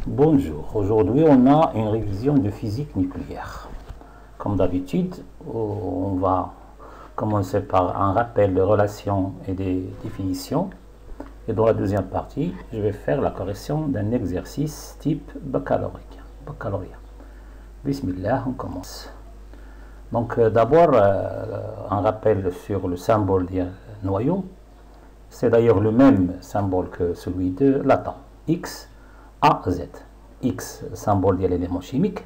Bonjour, aujourd'hui on a une révision de physique nucléaire. Comme d'habitude, on va commencer par un rappel de relations et des définitions. Et dans la deuxième partie, je vais faire la correction d'un exercice type baccalauréat. Bismillah, on commence. Donc d'abord, un rappel sur le symbole du noyau. C'est d'ailleurs le même symbole que celui de l'atome. X, A, Z. X, symbole de l'élément chimique.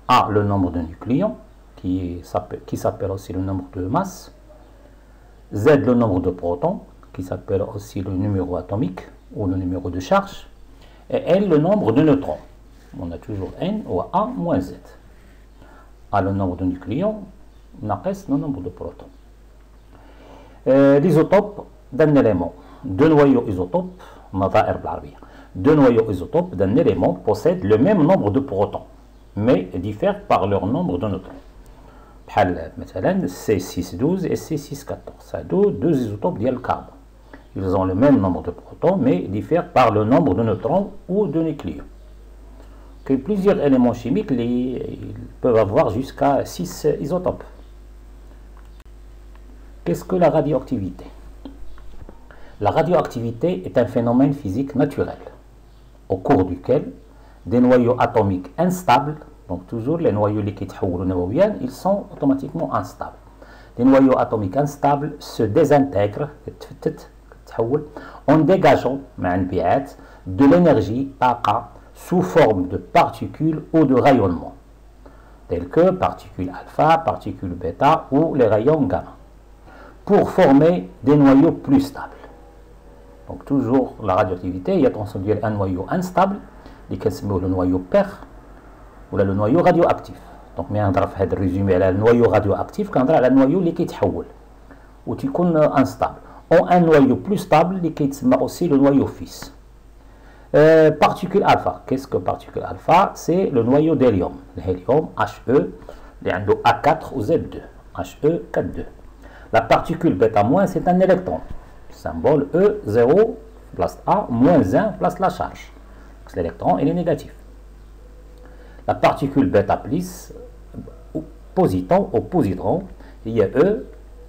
A, le nombre de nucléons, qui s'appelle aussi le nombre de masse. Z, le nombre de protons, qui s'appelle aussi le numéro atomique ou le numéro de charge. Et L, le nombre de neutrons. On a toujours N ou A moins Z. A, le nombre de nucléons, ناقص le nombre de protons. L'isotope d'un élément. Deux noyaux isotopes, نظائر بالعربية. Deux noyaux isotopes d'un élément possèdent le même nombre de protons, mais diffèrent par leur nombre de neutrons. بحال مثلا C612 et C614. Deux isotopes ديال الكربون. Ils ont le même nombre de protons, mais diffèrent par le nombre de neutrons ou de nucléons. Que plusieurs éléments chimiques ils peuvent avoir jusqu'à 6 isotopes. Qu'est-ce que la radioactivité? La radioactivité est un phénomène physique naturel, au cours duquel des noyaux atomiques instables, donc toujours les noyaux liquides ils sont automatiquement instables. Les noyaux atomiques instables se désintègrent en dégageant de l'énergie sous forme de particules ou de rayonnement, telles que particules alpha, particules bêta ou les rayons gamma, pour former des noyaux plus stables. Donc toujours la radioactivité, il y a un noyau instable, le noyau pair ou le noyau radioactif. Donc mais on va résumer le noyau radioactif quand on a le noyau qui يتحول ou tu connais instable. Ou un noyau plus stable qui est aussi le noyau fils. Particule alpha. Qu'est-ce que particule alpha? C'est le noyau d'hélium. L'hélium, He, il y a A4 ou Z2. He 4,2. La particule bêta-, c'est un électron. Symbole E, 0, place A, moins 1, place la charge. L'électron, il est négatif. La particule bêta+, positon ou positron, il y a E,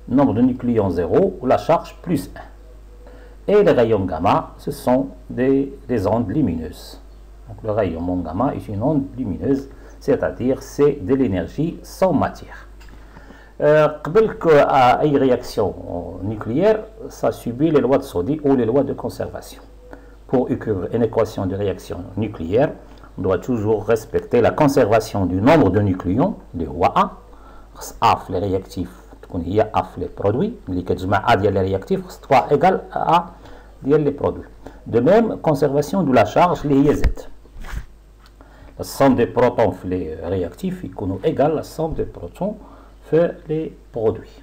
nombre de nucléons 0, ou la charge plus 1. Et les rayons gamma, ce sont des ondes lumineuses. Donc le rayonnement gamma est une onde lumineuse, c'est-à-dire c'est de l'énergie sans matière. قبل qu'une réaction nucléaire, ça subit les lois de Soddy ou les lois de conservation. Pour écrire une équation de réaction nucléaire, on doit toujours respecter la conservation du nombre de nucléons, le A. A, les réactifs, il y a A, les produits, A, les réactifs, c'est égal à A, les produits. De même, conservation de la charge, les Z. La somme des protons, les réactifs, est égale à la somme des protons, les produits.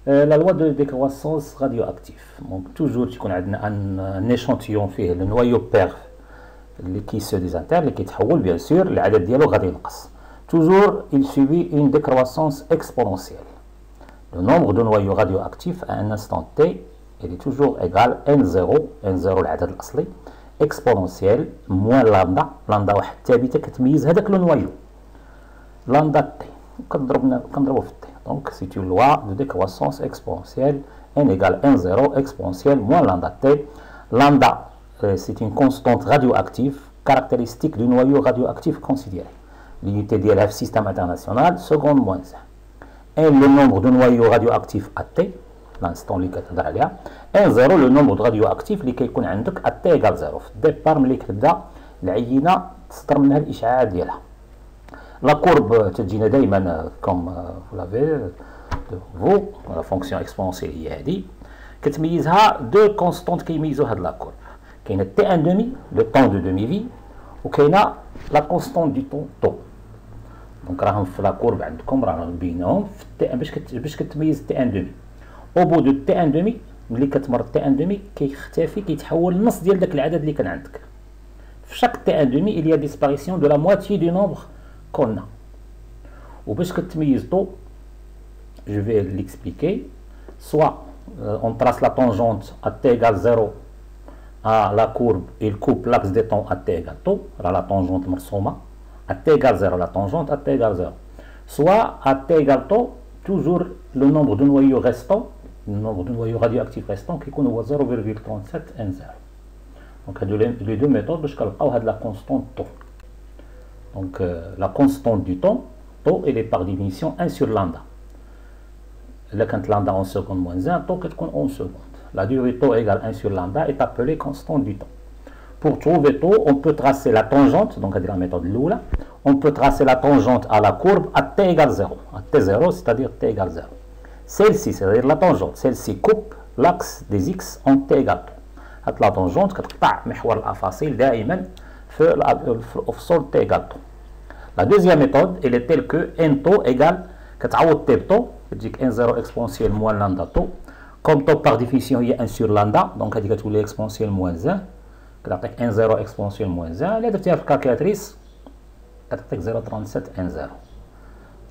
La loi de décroissance radioactive. Donc toujours un échantillon fait le noyau pair qui se désintègre, qui تحول bien sûr العدد ديالو غادي ينقص. Toujours il subit une décroissance exponentielle. Le nombre de noyaux radioactifs à un instant t il est toujours égal à n0 العدد الأصلي exponentielle moins lambda واحد ثابته كتميز هذاك لو نويو lambda t كنضربو في t. Donc c'est une loi de décroissance exponentielle n égale n0 exponentielle moins lambda t. Lambda c'est une constante radioactive caractéristique du noyau radioactif considéré. L'unité d'élève système international, seconde moins 1. N, le nombre de noyaux radioactifs à T, l'instant اللي كتهضر عليها. N0, le nombre de radioactifs اللي كيكون عندك à T égale 0. في الديبار ملي كتبدا العينة تصدر منها الإشعاع ديالها. La courbe تجينا دائما comme vous l'avez vous, la fonction exponentielle هي هذه كتميزها deux constantes كيميزوا هاد la courbe. كاينه T1 demi, le temps de demi-vie, وكاينه la constante du temps tau. دونك راهم في لا كورب عندكم راهم بينهم باش كتميز T1 demi. او بو دو T1 demi ملي كتمر T1 demi كيختفي كيتحول لنص ديال داك العدد اللي كان عندك. في chaque T1 demi il y a disparition de la moitié du nombre qu'on a. وباش كتميز tau, je vais l'expliquer. Soit on trace la tangente à T égale 0 à la courbe, il coupe l'axe des temps à t égale taux, la tangente مرسومة, à t égale 0, la tangente à t égale 0. Soit à t égale taux, toujours le nombre de noyaux restants, le nombre de noyaux radioactifs restants qui est 0,3710. Donc les deux méthodes, je vais la constante taux. Donc la constante du temps, taux, elle est par définition 1 sur lambda. Là, quand lambda en seconde moins 1, taux est en seconde. La durée taux égale 1 sur lambda est appelée constante du temps. Pour trouver taux, on peut tracer la tangente, donc à dire la méthode Lula, on peut tracer la tangente à la courbe à t égale 0. À t0, c'est-à-dire t égale 0. Celle-ci, c'est-à-dire la tangente, celle-ci coupe l'axe des x en t égale taux. La tangente كتقطع محور الأفاصيل دائما في الأفصول t égale taux. La deuxième méthode, elle est telle que n taux égale كتعوض t بتو كتجيك n0 exponentielle moins lambda taux. Comme taux par définition il y a 1 sur lambda, donc هذه كتولي exponentielle moins 1 كتعطيك n0 exponentielle moins 1. إلا درتيها في الكالكولاتريس كتعطيك 0.3710.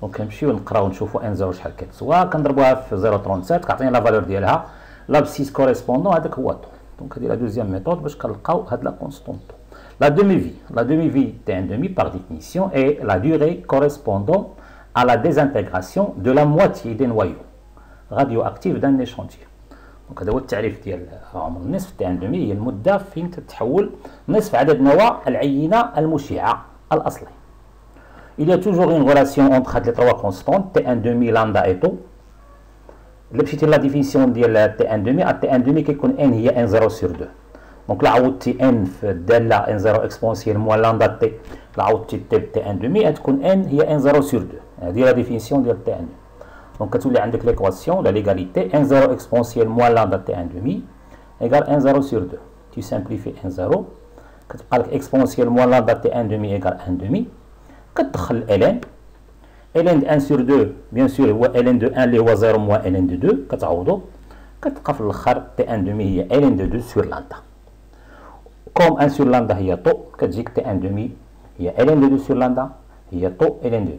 دونك كنمشيو نقراو نشوفوا n0 شحال كتسوى، كنضربوها في 0.37 كتعطينا لا فالور ديالها، l'abscisse correspondant هذاك هو الطو. دونك هذه لا دوزيام ميثود باش كنلقاو هاد لا كونستونت. La demi-vie T1,5 par définition est la durée correspondant à la désintégration de la moitié des noyaux radioactifs d'un échantillon. Donc هذا هو التعريف ديال عمر النصف T1,5 هي المدة فين تتحول نصف عدد نواة العينة المشعة الأصلي. Il y a toujours une relation entre les trois constantes T1,5 lambda et tau. اللي مشيتي لا ديفينيسيون ديال T1,5 T1,5 كيكون n هي n0 sur 2. دونك لا عوضتي n في الداله n0 اكسبونسيال موان لامدا تي، لا عوضتي تي ب تي ان دومي غتكون n هي n0 sur 2. هذه لا ديفينيسيون ديال تي ان. دونك كتولي عندك ليكواسيون لا ليغاليتي n0 اكسبونسيال موان لامدا تي ان دومي ايغال n0 sur 2. tu simplifies n0 كتبقى لك اكسبونسيال موان لامدا تي ان دومي ايغال ان دومي. كتدخل ln ln de 1 sur 2 bien sûr هو ln de 1 اللي هو 0 moins ln de 2 كتعوضو كتبقى في الاخر تي ان دومي هي ln de 2 sur lambda. Comme 1 sur lambda هي طو كتجيك تي ان دومي هي ln de 2 sur lambda هي طو ln de 2.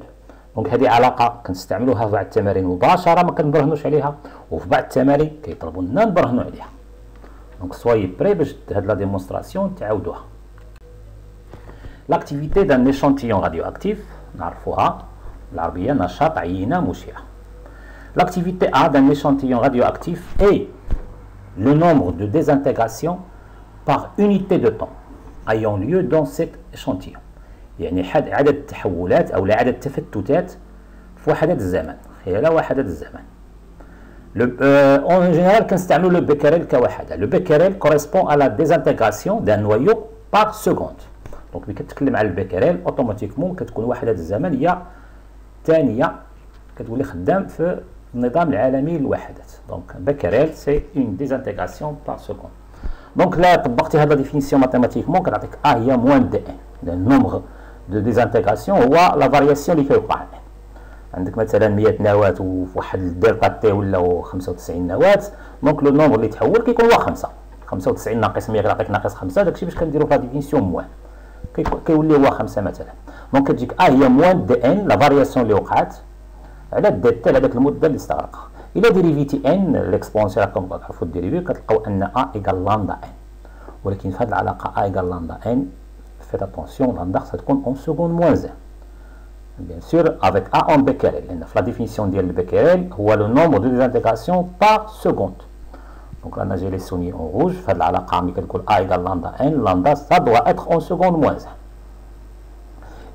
دونك هذه علاقه كنستعملوها في بعض التمارين مباشره ما كنبرهنوش عليها، وفي بعض التمارين كيطلبوا لنا نبرهنوا عليها. دونك سوي بري باش هاد لا ديمونستراسيون تعاودوها. L'activité d'un échantillon radioactif نعرفوها بالعربيه نشاط عينه مشعه. L'activité A d'un échantillon radioactif est le nombre de désintégrations par unité de temps ayant lieu dans cet échantillon. يعني عدد التحولات أو عدد التفتتات في وحدة الزمن خلال وحدة الزمن. En général كنستعملوا le becquerel كوحدة. Le becquerel correspond à la désintégration d'un noyau par seconde. donc ملي كتكلم على البيكريل اوتوماتيكمون كتكون وحدة الزمن هي ثانية كتولي خدام في النظام العالمي للوحدات. دونك becquerel سي اون ديزانتيغراسيون بار سكوند. دونك لا طبقتي هاد لا ديفينيسيون ماتيماتيكمون كتعطيك هي موان دي ان. النومبر دو ديزانتيغراسيون هو لا فارياسيون اللي كيوقع. عندك مثلا 100 نواة وفي واحد الدلتا تي ولاو 95 نواة، دونك لو نومبر اللي تحول كيكون هو 5. 95 ناقص 100 كيعطيك ناقص 5. داكشي باش كنديرو في لا ديفينيسيون موان كيولي هو 5 مثلا. دونك كتجيك هي موان دي ان لا فارياسيون اللي وقعت على دي تي على داك المده اللي استغرقها. الى ديريفيتي ان الاكسبونسيال راكم كتعرفوا الديريفي كتلقاو ان ا ايكال لامدا ان. ولكن في هذه العلاقه ا ايكال لامدا ان faites attention lambda ça تكون en seconde moins 1 bien sûr avec a en becquerel لان في la définition ديال البيكريل هو le nombre de désintégration par seconde. donc là j'ai les souligné en rouge. في هذه العلاقه ملي كتقول a égale lambda n lambda ça doit être en seconde moins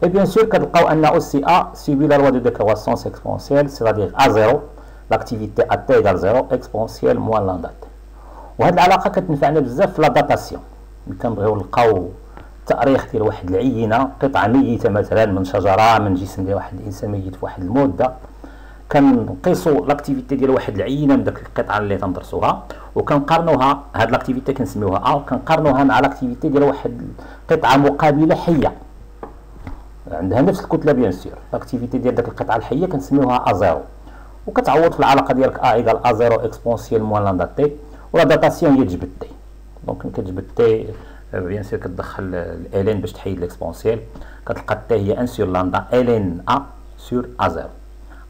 1. et bien sûr كتلقاو ان aussi a subit la loi de décroissance exponentielle c'est-à-dire a0 l'activité à t égale 0 exponentielle moins lambda t. وهذه العلاقه كتنفعنا بزاف في لا داتاسيون ملي كنبغيو نلقاو التاريخ ديال واحد العينه قطعه ميته مثلا من شجره من جسم ديال واحد الانسان ميت في واحد المده، كنقيسوا لاكتيفيتي ديال واحد العينه من داك القطعه اللي تندرسوها وكنقارنوها هاد لاكتيفيتي كنسميوها ا وكنقارنوها مع لاكتيفيتي ديال واحد القطعه مقابله حيه عندها نفس الكتله بيان سور. لاكتيفيتي ديال داك القطعه الحيه كنسميوها ا0 وكتعوض في العلاقه ديالك ا ايكال ا0 اكسبونسيال موان لامدا تي. ولا داتاسيون هي تجبد تي. دونك كتجبد تي بيان سور كتدخل الالين باش تحيد الاكسبونسيال كتلقى تي هي 1 سور لامدا الين ا سور ا0.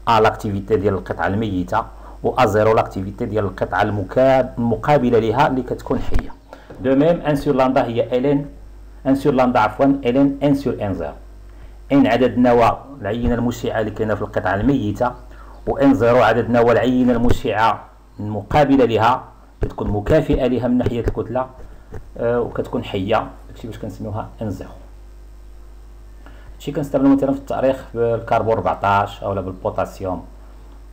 ا لاكتيفيتي ديال القطعه الميته و ا0 لاكتيفيتي ديال القطعه المقابله لها اللي كتكون حيه. دو ميم ان سور لامدا هي ln ان سور لامدا عفوا ln ان سور ان زيرو. ان عدد النواه العينه المشعه اللي كاينه في القطعه الميته، و ان زيرو عدد النواه العينه المشعه المقابله لها كتكون مكافئه لها من ناحيه الكتله وكتكون حيه، داكشي باش كنسميوها ان زيرو. هادشي كنستعملو مثلا في التاريخ بالكربون 14 اولا بالبوتاسيوم،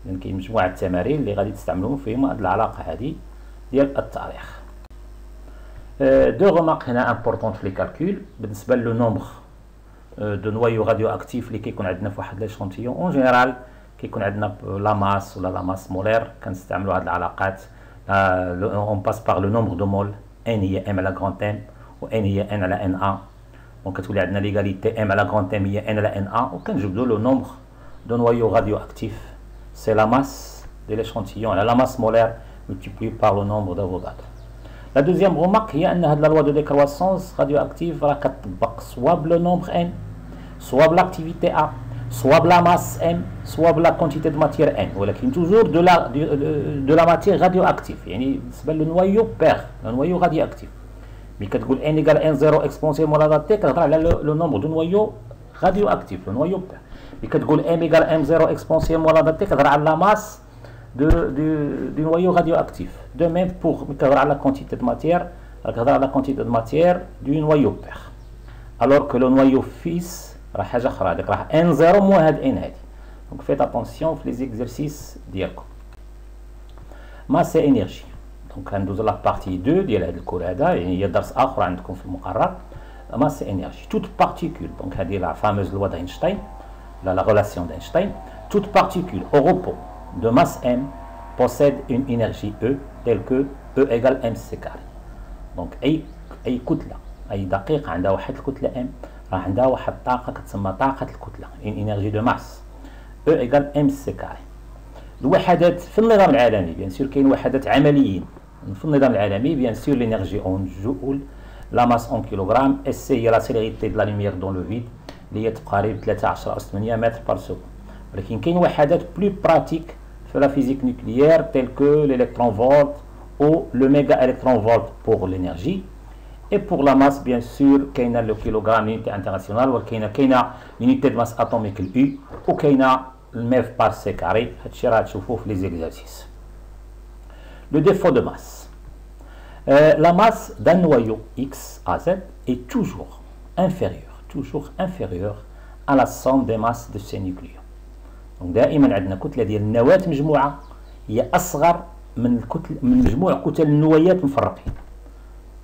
لان كاين مجموعه التمارين اللي غادي تستعملوهم فيهم هاد العلاقه هادي ديال التاريخ. دو غومارك هنا امبورطونت في لي كالكول بالنسبه لو نومبر دو نوايو راديو اكتيف اللي كيكون عندنا في واحد ليشونتيون. اون جينيرال كيكون عندنا لا ماس ولا لا ماس مولير، كنستعملوا هاد العلاقات اون باس باغ لو نومبر دو مول، ان هي ام على غران ام و ان هي ان على ان ا، دونك كتولي عندنا ليغاليتي ام على غران ام هي ان على ان ا، وكنجبدوا لو نومبر دو نوايو راديو اكتيف سي لا ماس دي ليشونتيون على لا ماس مولير multiplié par le nombre d'Avogadro. La deuxième remarque هي أن هاد la loi de décroissance radioactive راه كتطبق soit بلو نومبر n soit بلاكتيفيتي a soit بلا ماس m soit بلا كونتيتي دو ماتير n، ولكن توجور دو لا ماتير راديو اكتيف، يعني بالنسبة للنوايو بير النوايو راديو اكتيف. ملي كتقول n égale n 0 exponentielle moins la t كتهضر على لو نومبر دو نوايو راديو اكتيف لو نوايو بير. ملي كتقول m égale m 0 exponentielle moins la t كتهضر على لا ماس du noyau radioactif. De même pour la quantité de matière, la quantité de matière du noyau père. Alors que le noyau fils, N0 moins N. Donc faites attention aux les exercices d'IRCO. Masse et énergie. Donc on a la partie 2 de la colada, il y a des autres qui ont masse et énergie. Toute particule, donc c'est la fameuse loi d'Einstein, la relation d'Einstein, toute particule au repos de masse m possède une énergie E telle que E égale mc carré. Donc أي كتلة أي دقيقة عندها واحد الكتلة m راه عندها واحد الطاقة كتسمى طاقة الكتلة une énergie de masse E égale mc carré. الوحدات في النظام العالمي بيان سور كاين وحدات عمليين في النظام العالمي بيان سور l'énergie en joule la masse en kilogramme SC هي la célérité de la lumière dans le vide اللي هي تقارب 13 متر par seconde. ولكن كاين وحدات plus pratiques في la physique nucléaire telle que l'électron-volt ou le méga-électron-volt pour l'énergie. Et pour la masse, bien sûr, كاين le kilogramme l'unité internationale وكاين l'unité de masse atomique U وكاين الميف par c carré. هادشي راه تشوفوه في les exercices. Le défaut de masse. La masse d'un noyau X à Z est toujours inférieure à la somme des masses de ces nucléons. Donc دائما عندنا كتله ديال النواه مجموعه هي اصغر من مجموع كتل النويات مفرقين.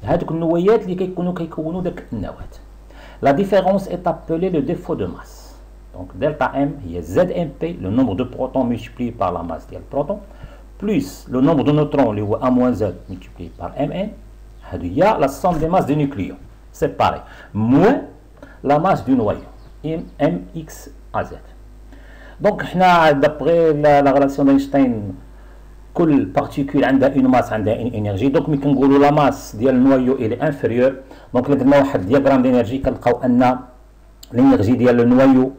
هذوك النويات اللي كيكونوا داك النواه. La différence est appelée le défaut de masse. Donc delta M هي ZMP le nombre de protons multiplié par la masse ديال البروتون plus le nombre de neutrons اللي هو A-Z multiplié par Mn. هذه هي la somme des masses des nucléons séparés moins la masse du noyau Mx à Z. دونك حنا دابغي لا غلاسيون داينشتاين كل بارتيكول عندها اون ماس عندها ان انرجي. دونك ملي كنقولوا لا ماس ديال النوايو الي انفيريور، دونك الا درنا واحد دياغرام دينيرجي كنلقاو ان الانرجي ديال النوايو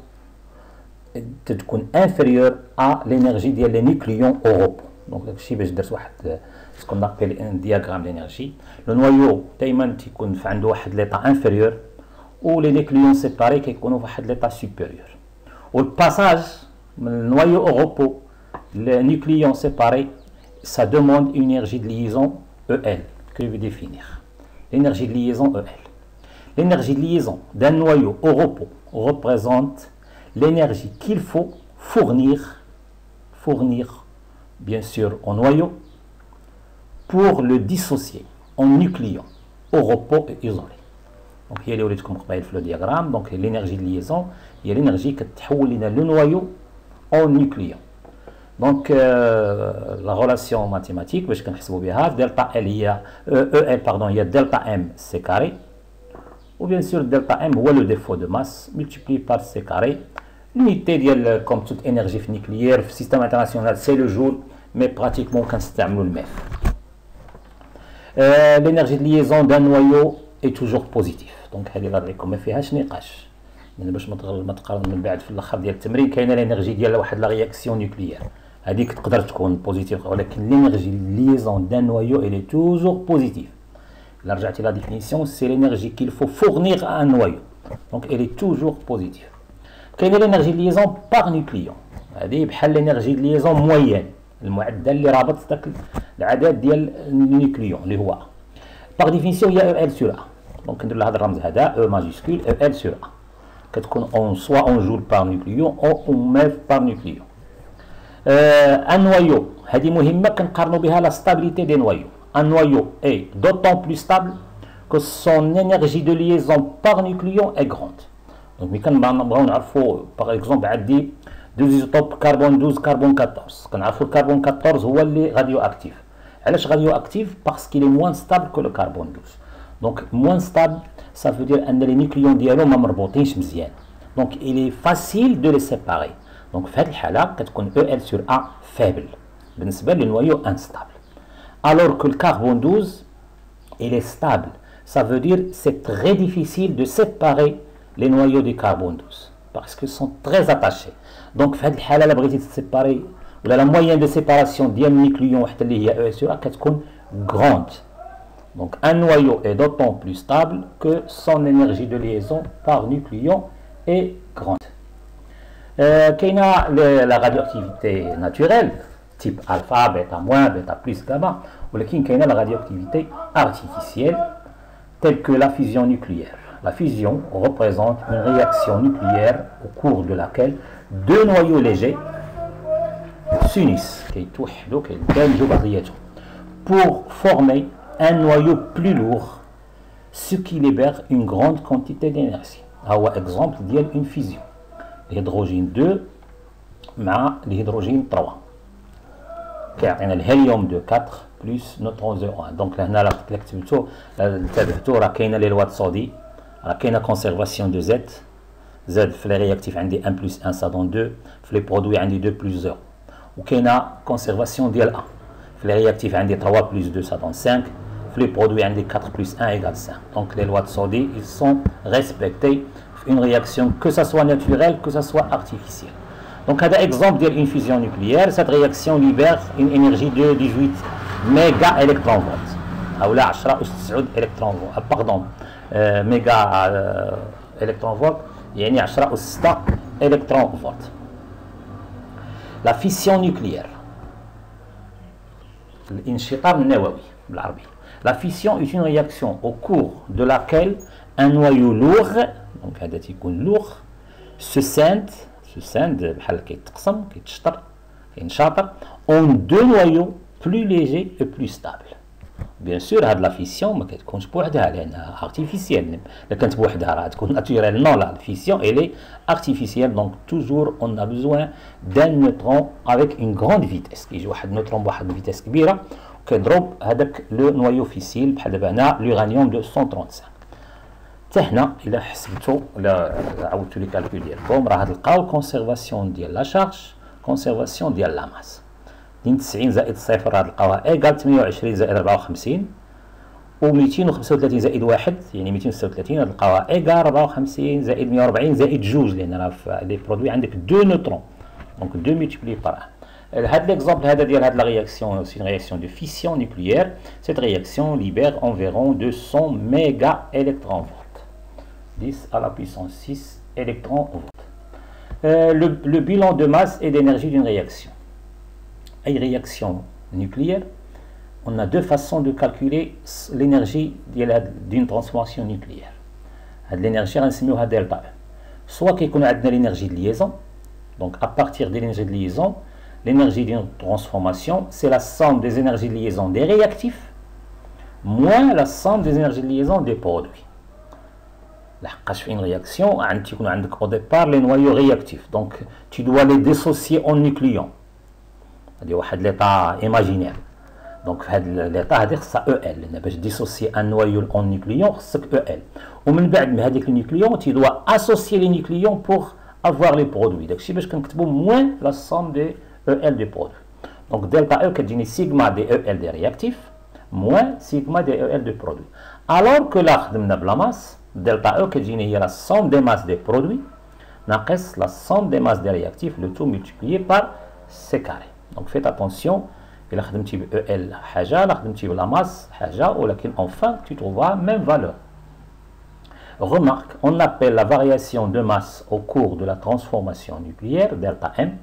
تكون انفيريور ا الانرجي ديال لي نيوكليون او روبو. دونك داكشي باش درت واحد سكون نابيل دياغرام دينيرجي. لو نوايو دائما تيكون عنده واحد ليطا انفيريور و لي نيوكليون سيباري كيكونوا في واحد ليطا سوبيريور. والباساج من النوايو au repos, les nucléons séparés, ça demande une énergie de liaison EL que je vais définir. L'énergie de liaison EL. L'énergie de liaison d'un noyau au repos représente l'énergie qu'il faut fournir bien sûr au noyau pour le dissocier en nucléons au repos et isolé. Donc هي اللي وريتكم قبيل في لو دياغرام. دونك l'énergie de liaison هي l'énergie كتحول لنا لو نوايو en nucléon. Donc la relation mathématique باش كنحسبوا بها delta L هي EL pardon هي delta M C carré ou bien sûr delta M هو le défaut de masse multiplié par C carré. L'unité ديال comme toute énergie nucléaire في système international c'est le joule mais pratiquement كنستعملوا الميف. L'énergie de liaison d'un noyau est toujours positive. Donc هذه غنوريكم ما فيهاش نقاش. يعني باش ما تقارن من بعد في الاخر ديال التمرين كاينه الانرجي ديال واحد لا رياكسيون نيوكليير هذيك تقدر تكون بوزيتيف ولكن الانرجي ليزون دان نويو الي توجور بوزيتيف. La la définition, c'est l'énergie qu'il faut fournir à un noyau. Donc elle est toujours positive. Quelle est l'énergie de liaison par nucléon? هذه بحال l'énergie de liaison moyenne. المعدل اللي رابط العدد ديال النيوكليون اللي هو par définition il y a EL sur A. Donc ندير لها هذا الرمز هذا E majuscule EL sur A. كتكون soit en joule par nucléon ou en MEV par nucléon. Un noyau, هذه مهمة كنقارنوا بها la stabilité des noyaux. Un noyau est d'autant plus stable que son énergie de liaison par nucléon est grande. Donc ملي كنبغيو نعرفوا par exemple عندي deux isotopes carbone 12 carbone 14. كنعرفوا الكربون 14 هو اللي radioactif. علاش radioactif? Parce qu'il est moins stable que le carbone 12. Donc moins stable, ça veut dire ان les nucléons ديالو ما مربوطينش مزيان. Donc il est facile de les séparer. Donc في هذه الحالة كتكون EL sur A faible بالنسبة للنويو instable. Alors que le carbone 12, il est stable. Ça veut dire c'est très difficile de séparer les noyaux du carbone 12 parce qu'ils sont très attachés. Donc في هذه الحالة لا بغيتي تسيباري ولا la moyenne de séparation ديال النيوكليون وحتى اللي هي EL sur A كتكون grande. Donc un noyau est d'autant plus stable que son énergie de liaison par nucléon est grande. La radioactivité naturelle type alpha, bêta moins, bêta plus, gamma, ou la radioactivité artificielle telle que la fusion nucléaire. La fusion représente une réaction nucléaire au cours de laquelle deux noyaux légers s'unissent pour former un noyau plus lourd, ce qui libère une grande quantité d'énergie. Exemple d'une fusion. L'hydrogène 2 مع l'hydrogène 3 كيعطينا الهيليوم 2 4 plus neutron 0 1. Donc هنا اللي كتبتو تابعتو راه كاينه لي لوا صودي راه كاينه كونسيرفاسيون دو زد في لي رياكتيف عندي 1 plus 1 ça donne 2 في لي برودوي عندي 2 plus 0 وكاينه كونسيرفاسيون ديال 1 في لي رياكتيف عندي 3 plus 2 ça donne 5 في لي برودوي عندي 4 plus 1 égale 5. Donc les lois de Soddy ils sont respectés une réaction que ça soit naturelle que ça soit artificielle. Donc un exemple d'une fusion nucléaire, cette réaction libère une énergie de 18 méga électronvolts ou là 10 أس 9 électronvolts pardon méga électronvolts يعني 10 أس 6 électronvolts. La fission nucléaire الانشطار النووي بالعربي. La fission est une réaction au cours de laquelle un noyau lourd donc هذا تيكون lourd se scinde بحال كيتقسم كيتشطر كينشاطر en deux noyaux plus légers et plus stables. Bien sûr هاد لا فيسيون ما كتكونش بوحدها لانها artificielle. الا كانت بوحدها راه تكون naturelle. Non, la fission elle est artificielle. Donc toujours on a besoin d'un neutron avec une grande vitesse. كيجي واحد نوترون بواحد الفيتاس كبيره وكيضرب هذاك لو نويو فيسيل بحال دابا هنا l'uranium 235. حتى هنا الا حسبتوا الا عاودتوا لي كالكول ديالكم راه غتلقاو كونسيرفاسيون ديال لا شارج كونسيرفاسيون ديال لا ماس 92 زائد صفر غتلقاوها ايكال 28 زائد 54 و 235 زائد 1 يعني 236 غتلقاوها ايكال 54 زائد 140 زائد 2 لان راه في لي برودوي عندك 2 نوترون دونك 2 ملتيبلي بار 1. هاد ليكزامبل هذا ديال هاد لا رياكسيون سي une réaction de fission nucléaire. Cette réaction libère environ 200 méga électronvolts 10 à la puissance 6 électronvolts. Le bilan de masse et d'énergie d'une réaction. Une réaction nucléaire, on a deux façons de calculer l'énergie d'une transformation nucléaire. L'énergie, on va delta. Soit qu'on a l'énergie de liaison, donc à partir de l'énergie de liaison, l'énergie d'une transformation, c'est la somme des énergies de liaison des réactifs moins la somme des énergies de liaison des produits. لحقاش في une réaction تيكون عندك au départ les noyaux réactifs donc tu dois les dissocier en nucléons. هذه واحد l'état imaginaire. Donc في هذا l'état هذه خصها EL لان باش dissocier un noyau en nucléon خصك EL. ومن بعد هذيك النيوكليون tu dois associer les nucléons pour avoir les produits. داكشي باش كنكتبوا moins la somme des EL des produits. Donc delta E كتجيني sigma des EL des réactifs moins sigma des EL des produits. Alors que là خدمنا بلا masse delta E كتجيني هي la somme des masses des produits ناقص la somme des masses des réactifs le tout multiplié par C carré. Donc faites attention إلا خدمتي ب EL حاجة، إلا خدمتي ب la masse حاجة، ولكن enfin tu trouveras même valeur. Remarque, on appelle la variation de masse au cours de la transformation nucléaire, delta M,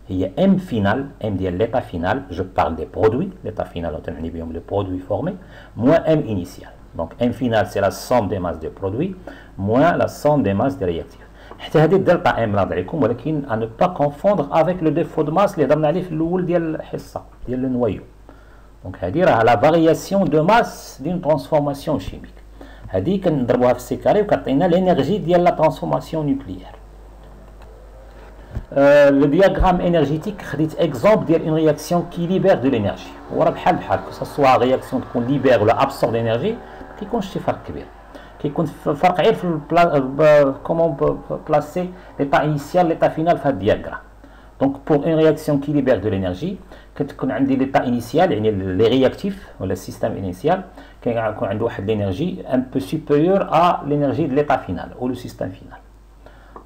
il y a M final, M dit l'état final, je parle des produits, l'état final, on a le produit formé, moins M initial. Donc M final, c'est la somme des masses des produits, moins la somme des masses des réactifs. حتى هذه delta M راضي عليكم، ولكن à ne pas confondre avec le défaut de masse اللي هضرنا عليه في الأول ديال الحصة ديال le noyau. Donc هذه راه la variation de masse d'une transformation chimique. هذه كنضربوها في السي كاري وكتعطينا l'énergie ديال la transformation nucléaire. Le diagramme énergétique خديت exemple ديال une réaction qui libère de l'énergie. وراه بحال que ce soit réaction تكون libère ولا absorbe d'énergie ما كيكونش شي فرق كبير. كيكون فرق غير في comment placer l'état initial l'état final في هذا الدياغرام. Donc pour une réaction qui libère de l'énergie كتكون عندي l'état initial يعني les réactifs ولا système initial كيكون عنده واحد l'énergie un peu supérieure à l'énergie de l'état final ou le système final.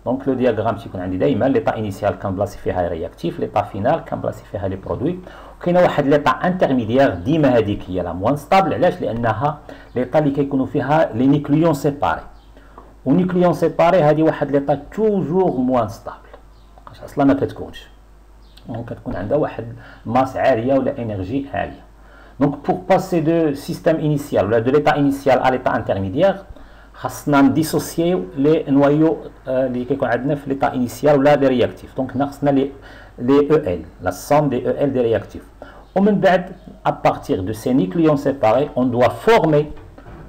Donc le diagramme تيكون عندي دائما l'état initial كنبلاصي فيها réactif, l'état final كنبلاصي فيها les produits. وكاينه واحد l'état intermédiaire ديما هذيك هي لا موان ستابل. علاش؟ لانها l'état اللي كيكونوا فيها لي نيكليون سيباري، ونيكليون سيباري هذه واحد l'état توجور موان ستابل اصلا ما كتكونش، دونك كتكون عندها واحد ماس عاليه ولا انرجي عاليه. دونك بور باسي دو سيستيم انيسيال ولا دو l'état initial à l'état intermédiaire خاصنا نديسوسيو لي نوايو اللي كيكون عندنا في l'état initial ولا دي رياكتيف. دونك خاصنا لي EL, la somme des EL des réactifs. ومن بعد à partir de ces nucléons séparés on doit former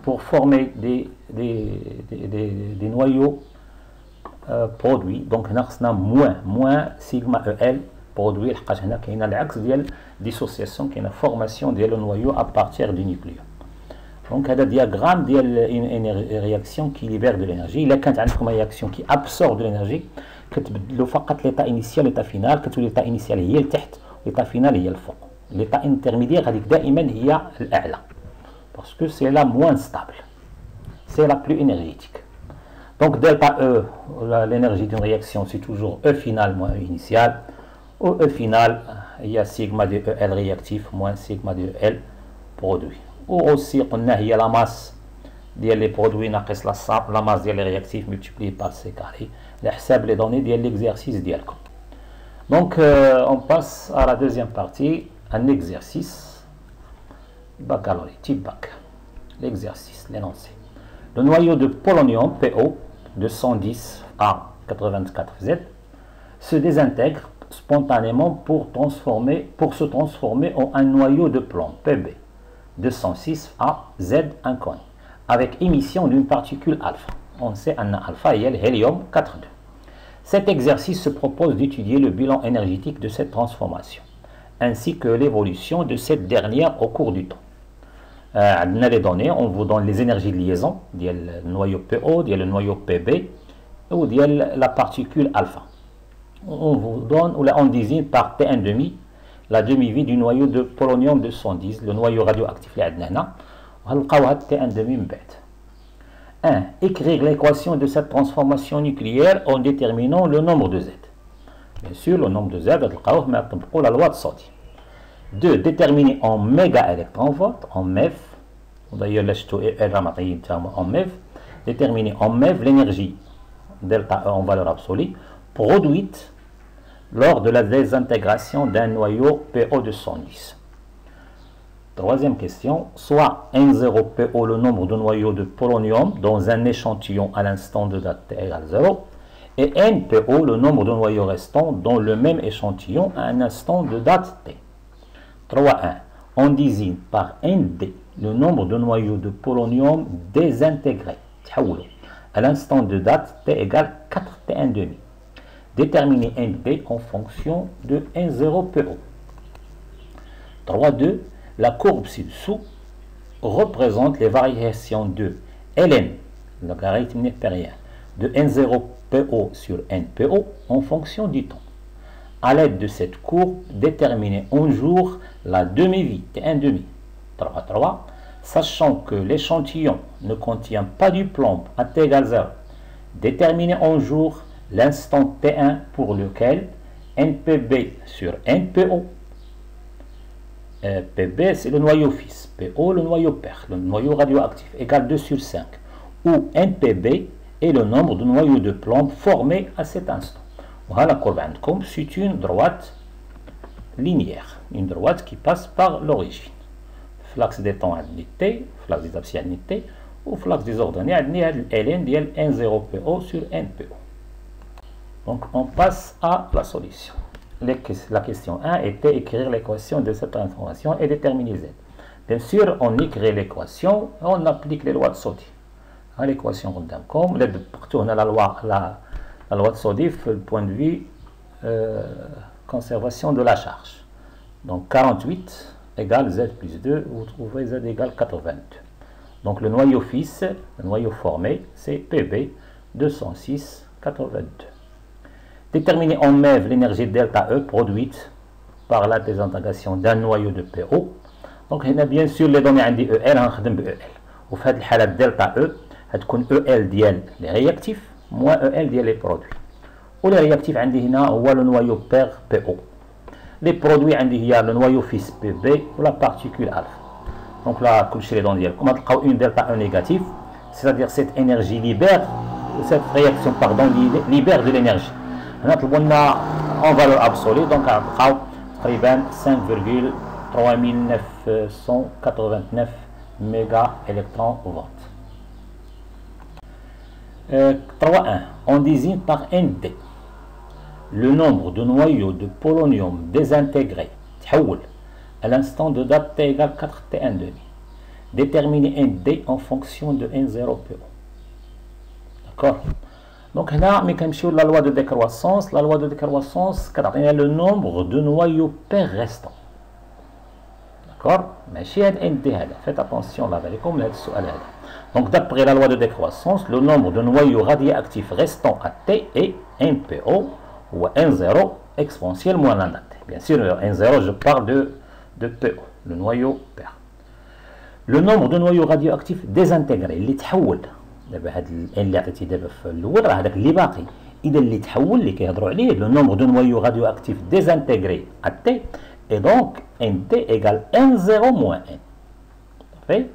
pour former des noyaux produits. Donc خاصنا moins sigma EL produit. لحقاش هنا كاينه العكس ديال dissociation، كاينه formation ديال le noyau à partir du nucléon. Donc هذا diagramme ديال une réaction qui libère de l'énergie. إلا كانت عندكم réaction qui absorbe de l'énergie كتبدلوا فقط l'état initial l'état final، كتولي l'état initial هي لتحت l'état final هي الفوق. l'état intermédiaire هذيك دائما هي الاعلى parce que c'est la moins stable, c'est la plus énergétique. Donc delta E, l'énergie d'une réaction c'est toujours E final moins E initial, ou E final il y a sigma de EL réactif moins sigma de EL produit. Ou aussi قلنا هي la masse ديال les produits ناقص la masse ديال les réactifs multiplié par C carré لحساب les données ديال l'exercice ديالكم. Donc on passe à la deuxième partie, un exercice baccalauréat, type bac. L'exercice, l'énoncé. Le noyau de polonium PO de 110 à 84Z se désintègre spontanément pour se transformer en un noyau de plomb PB de 106 à Z inconnu avec émission d'une particule alpha. On sait un alpha et l'hélium 4,2. Cet exercice se propose d'étudier le bilan énergétique de cette transformation, ainsi que l'évolution de cette dernière au cours du temps. عندنا les données, on vous donne les énergies de liaison, ديال le noyau PO, ديال le noyau PB, ou ديال la particule alpha. On vous donne, ou là on désigne par T1,5, la demi-vie du noyau de polonium 210, le noyau radioactif اللي عندنا هنا، وغنلقاو هاد T1,5 من بعد. 1. Écrire l'équation de cette transformation nucléaire en déterminant le nombre de Z. Bien sûr, le nombre de Z, on la loi de Sodi. 2. Déterminer en mégaélectronvolts, en MEV, d'ailleurs, en MEV, déterminer en MEV l'énergie delta E en valeur absolue produite lors de la désintégration d'un noyau PO de 110. Troisième question, soit N0PO le nombre de noyaux de polonium dans un échantillon à l'instant de date T égale 0, et NPO le nombre de noyaux restants dans le même échantillon à un instant de date T. 3.1. On désigne par ND le nombre de noyaux de polonium désintégrés à l'instant de date T égale 4T1,5. Déterminer ND en fonction de N0PO. 3.2. La courbe ci-dessous représente les variations de Ln, le logarithme népérien, de N0PO sur NPO en fonction du temps. À l'aide de cette courbe, déterminez en jour la demi-vie T1,5. 3.3. Sachant que l'échantillon ne contient pas du plomb à T égale 0, déterminez en jour l'instant T1 pour lequel NPB sur NPO PB, c'est le noyau fils. PO, le noyau père, le noyau radioactif, égale 2 sur 5. Où NPB est le nombre de noyaux de plomb formés à cet instant. Voilà la courbe عندكم, c'est une droite linéaire, une droite qui passe par l'origine. L'axe des temps عندنا T, l'axe des abscisses عندنا T, ou l'axe des ordonnées عندنا ln ديال N0PO sur NPO. Donc on passe à la solution. La question 1 était écrire l'équation de cette information et déterminer Z. Bien sûr, on écrit l'équation et on applique les lois de Soddy. L'équation قدامكم, partout on a la loi de Soddy, le point de vue conservation de la charge. Donc 48 égale Z plus 2, vous trouvez Z égale 82. Donc le noyau fils, le noyau formé, c'est PB 206, 82. Déterminer en MEV l'énergie delta E produite par la désintégration d'un noyau de PO. Donc il y a bien sûr les données عندي EL, هنخدم ب EL. وفي هذه الحالة delta E هتكون EL ديال les réactifs moins EL ديال les produits. ولي réactif عندي هنا هو le noyau père PO. Les produits عندي هي le noyau fils PB ou la particule alpha. Donc là, comme chez les données ديالكم غتلقاو une delta E négative, c'est-à-dire cette énergie libère, cette réaction pardon libère de l'énergie. نطلبوا لنا en valeur absolue, donc غنلقاو تقريبا 5,3989 méga électrons volt. 3.1. On désigne par ND le nombre de noyaux de polonium désintégrés تحول à l'instant de date T égale 4T1,5. Déterminer ND en fonction de N0PO. D'accord? Donc là, la loi de décroissance, le nombre de noyaux pairs restants. D'accord? Mais faites attention là, donc d'après la loi de décroissance, le nombre de noyaux radioactifs restants à T est NPO ou N0 exponentielle moins lambda T. Bien sûr, N0, je parle de PO, le noyau pair. Le nombre de noyaux radioactifs désintégrés, les تحول. دابا هاد اللي عطيتي دابا في الاول راه هذاك اللي باقي. اذا اللي تحول اللي كيهضروا عليه لو نومبر دو نويو راديو اكتيف ديزانتيغري ا تي اي دونك ان تي ايغال ان 0 موان ان. صافي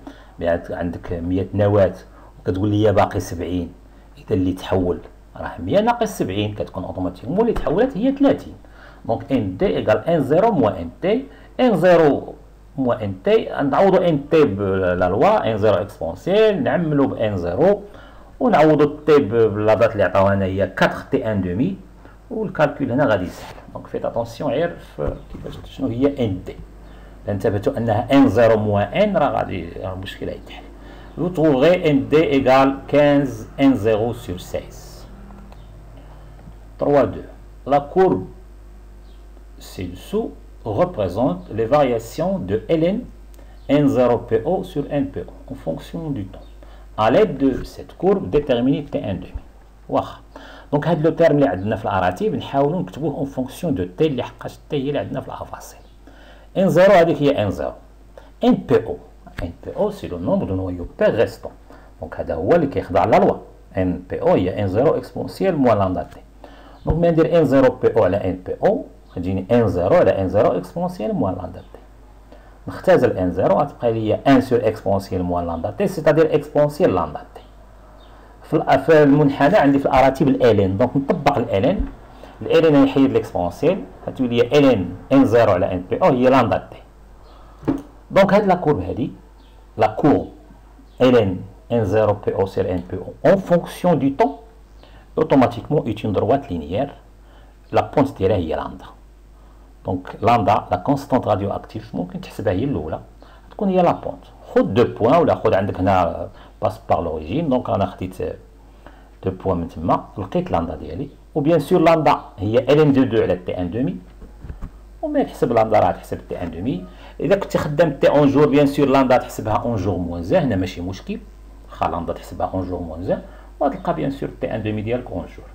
عندك 100 نواه وكتقول لي باقي 70. اذا اللي تحول راه 100 ناقص 70 كتكون اوتوماتيكمون اللي تحولت هي 30. دونك ان تي ايغال ان 0 موان ان تي. ان 0 moins nt, نعوضو nt بلا لوا n0 اكسبونسيال نعملو ب n0 ونعوضو t بلا دات اللي عطاونا هي 4t1,5 والكالكول هنا غادي يسهل. دونك فيت اتونسيون غير في كيفاش شنو هي nt. انتبهتوا انها n0 moins n راه غادي المشكله يتحل. Vous trouverez nd égale 15 n0 sur 16. 3.2. La courbe ci-dessous représente les variations de ln N0PO sur NPO en fonction du temps. À l'aide de cette courbe, déterminer T1,5. واخا. دونك هاد لو تيرم اللي عندنا في الاراتيب نحاولوا نكتبوه اون فونكسيون دو تي اللي حقاش تي هي اللي عندنا في الافاصيل. N0 هذيك هي N0. NPO سي لو نومبر دو نويو بير ريستون. دونك هذا هو اللي كيخضع للوا. NPO هي N0 اكسبونسيال موان لامدا تي. دونك ما ندير N0PO على NPO تجيني n0 على n0 اكسبونسيال موان لامدا تي. نختزل n0 غتبقى لي 1 سور اكسبونسيال موان لامدا تي سيتادير اكسبونسيال لامدا تي. في المنحنى عندي في الاراتيب الالين دونك نطبق الالين. الالين يحيد الاكسبونسيال غتولي لي الين n0 على n بي او هي لامدا تي. دونك هاد لا كورب هادي لا كورب الين n0 بي او سير n بي او en fonction du temps automatiquement est une droite linéaire. La ponte ديالها هي لامدا. دونك لامدا لا كونستانت راديو اكتيف ممكن تحسبها هي الاولى تكون هي لا بونت. خذ دو بوان ولا خذ عندك هنا باس بار لوريجين. دونك انا خديت دو بوان من تما لقيت لامدا ديالي وبيان سور لامدا هي ال دو 2 على تي 1,5 وما تحسب لامدا راه تحسب تي 1,5. اذا كنت خدام تي اون جور بيان سور لامدا تحسبها اون جور موان زان هنا ماشي مشكل. واخا لامدا تحسبها اون جور موان زان وغتلقى بيان سور تي 1,5 ديالك اون جور.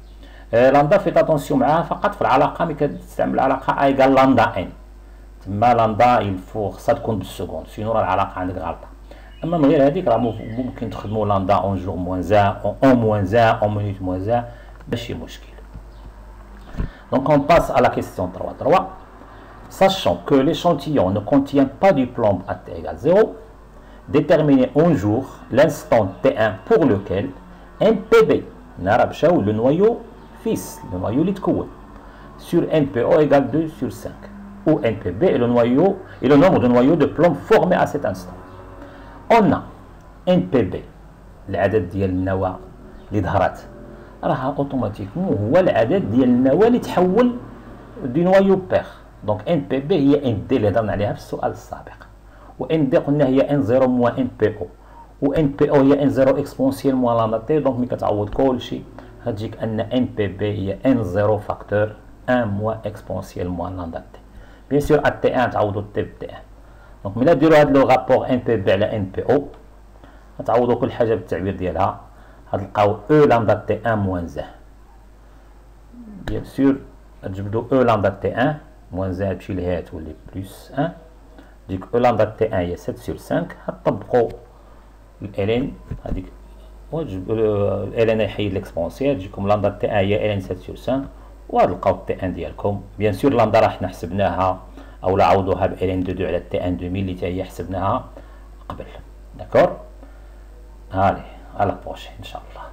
لامدا فيت اتونسيون معاها فقط في العلاقه ملي كتستعمل العلاقه اي ايكال لامدا ان تما لامدا يلفو خصها تكون بالسكوند سينو راه العلاقه عندك غلطه. اما من غير هذيك راه ممكن تخدموا لامدا اون جور موان زان اون موان زان اون مينوت موان زان ماشي مشكل. دونك اون باس على لا كيستيون 3.3. Sachant que l'échantillon ne contient pas du plomb à t égale 0, déterminer un jour l'instant T1 pour lequel NPB, le noyau fils, le noyau litkouen, sur NPO égale 2 sur 5, où NPB est le noyau et le nombre de noyaux de plomb formés à cet instant. On a NPB, العدد ديال النواة اللي ظهرت راها اوتوماتيكمون هو العدد ديال النواة اللي تحول دي نوايو بير. دونك ان بي بي هي ان دي اللي هضرنا عليها في السؤال السابق، وان دي قلنا هي ان 0 موان ان بي او، وان بي او هي ان 0 اكسبونسيال موان لامدا تي. دونك ملي كتعوض كلشي غتجيك ان ان بي بي هي ان 0 فاكتور 1 موان اكسبونسيال موان لامدا تي. بيان سور ا تي 1 تعوضوا تي ب تي 1. دونك ملي ديروا هاد لو رابور ان بي بي على ان بي او غتعوضوا كل حاجه بالتعبير ديالها، غتلقاو او لامدا تي 1 موان زه. بيان سور غتجبدوا او لامدا تي 1 موان زه تمشي لهاد تولي بلس 1، ديك او لامدا تي 1 هي 7 sur 5. غتطبقوا الالين هذيك الالين يحيد ليكسبونسيال تجيكم لامدا تي 1 هي الين 7 sur 5 وغتلقاو تي 1 ديالكم. بيان سور لامدا راه حنا حسبناها او لا عوضوها بالين دو دو على تي 1 2000 اللي حتى هي حسبناها قبل. داكور. Allez, à la prochaine, Inch'Allah.